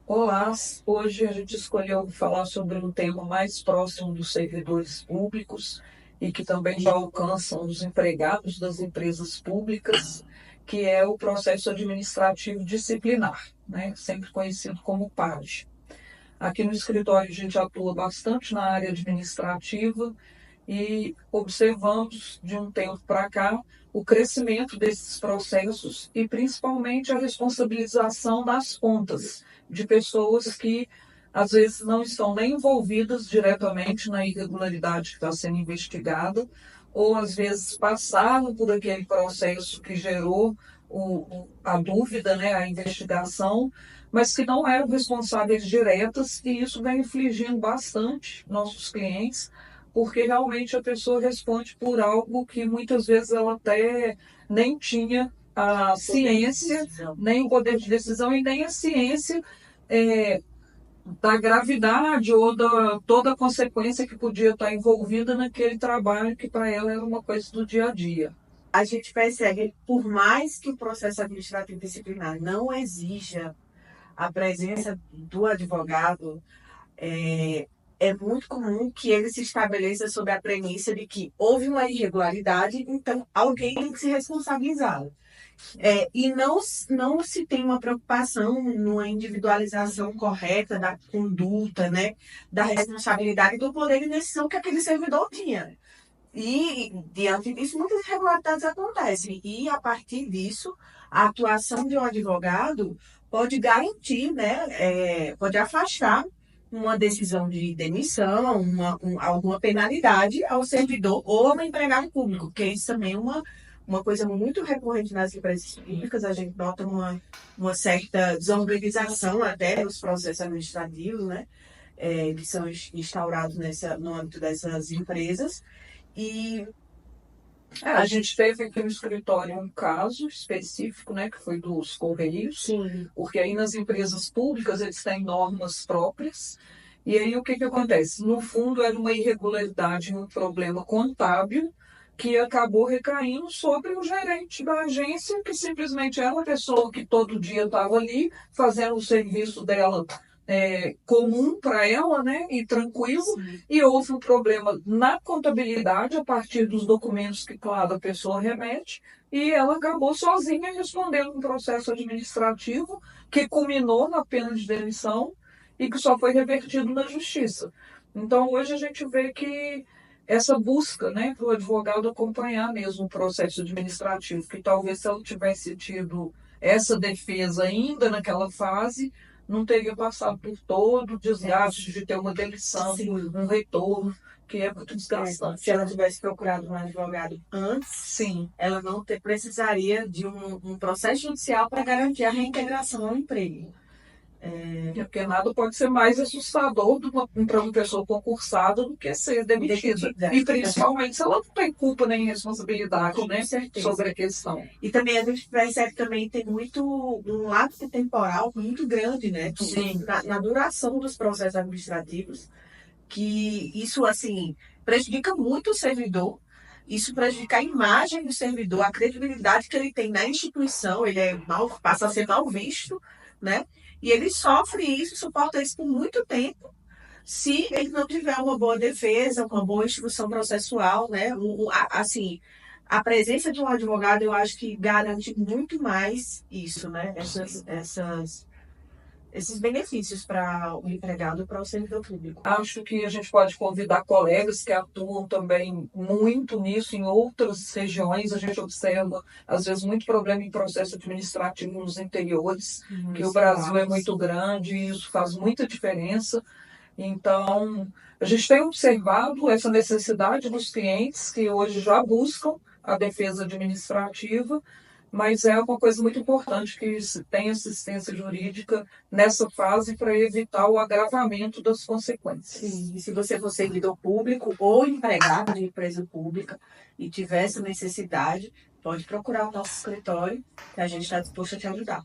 Olá, hoje a gente escolheu falar sobre um tema mais próximo dos servidores públicos e que também já alcançam os empregados das empresas públicas, que é o processo administrativo disciplinar, né? Sempre conhecido como PAD. Aqui no escritório a gente atua bastante na área administrativa e observamos de um tempo para cá o crescimento desses processos e principalmente a responsabilização das contas de pessoas que às vezes não estão nem envolvidas diretamente na irregularidade que está sendo investigada, ou às vezes passaram por aquele processo que gerou a dúvida, né, a investigação, mas que não eram responsáveis diretas, e isso vem infligindo bastante nossos clientes, porque realmente a pessoa responde por algo que muitas vezes ela até nem tinha a ciência, nem o poder de decisão e nem a ciência é, da gravidade ou da toda a consequência que podia estar envolvida naquele trabalho que para ela era uma coisa do dia a dia. A gente percebe, por mais que o processo administrativo disciplinar não exija a presença do advogado, é muito comum que ele se estabeleça sob a premissa de que houve uma irregularidade, então alguém tem que se responsabilizar. E não se tem uma preocupação numa individualização correta da conduta, né, da responsabilidade do poder de decisão que aquele servidor tinha. E, diante disso, muitas irregularidades acontecem. E, a partir disso, a atuação de um advogado pode garantir, né, pode afastar uma decisão de demissão, alguma penalidade ao servidor ou ao empregado público, porque isso também é uma coisa muito recorrente nas empresas públicas. A gente nota uma certa desorganização até nos processos administrativos, né, que são instaurados no âmbito dessas empresas. E A gente teve aqui no escritório um caso específico, né, que foi dos Correios, sim, porque aí nas empresas públicas eles têm normas próprias, e aí o que acontece? No fundo era uma irregularidade, um problema contábil, que acabou recaindo sobre o gerente da agência, que simplesmente era uma pessoa que todo dia estava ali fazendo o serviço dela comum para ela, né, e tranquilo, sim. e houve um problema na contabilidade a partir dos documentos que, claro, a pessoa remete, e ela acabou sozinha respondendo um processo administrativo que culminou na pena de demissão e que só foi revertido na justiça. Então, hoje a gente vê que essa busca, né, para o advogado acompanhar mesmo o processo administrativo, que talvez se ela tivesse tido essa defesa ainda naquela fase, não teria passado por todo o desgaste de ter uma demissão, Sim. um retorno, que é muito desgastante. Se ela tivesse procurado um advogado antes, Sim, ela não precisaria de um processo judicial para garantir a reintegração ao emprego. porque nada pode ser mais assustador para uma pessoa concursada do que ser demitida. Demitida. E principalmente se ela não tem culpa nem responsabilidade, Com né, certeza. sobre a questão. E também a gente percebe também tem muito um lapso temporal muito grande, né? Sim. Na duração dos processos administrativos, que isso assim prejudica muito o servidor. Isso prejudica a imagem do servidor, a credibilidade que ele tem na instituição, ele passa a ser mal visto, né? E ele sofre isso, suporta isso por muito tempo, se ele não tiver uma boa defesa, uma boa instrução processual, né? Assim, a presença de um advogado, eu acho que garante muito mais isso, né? Esses benefícios para o empregado e para o servidor público. Acho que a gente pode convidar colegas que atuam também muito nisso em outras regiões. A gente observa, às vezes, muito problema em processo administrativo nos interiores, que o Brasil é muito grande e isso faz muita diferença. Então, a gente tem observado essa necessidade dos clientes que hoje já buscam a defesa administrativa, mas é uma coisa muito importante que se tenha assistência jurídica nessa fase para evitar o agravamento das consequências. Sim, e se você for servidor público ou empregado de empresa pública e tiver essa necessidade, pode procurar o nosso escritório, que a gente está disposto a te ajudar.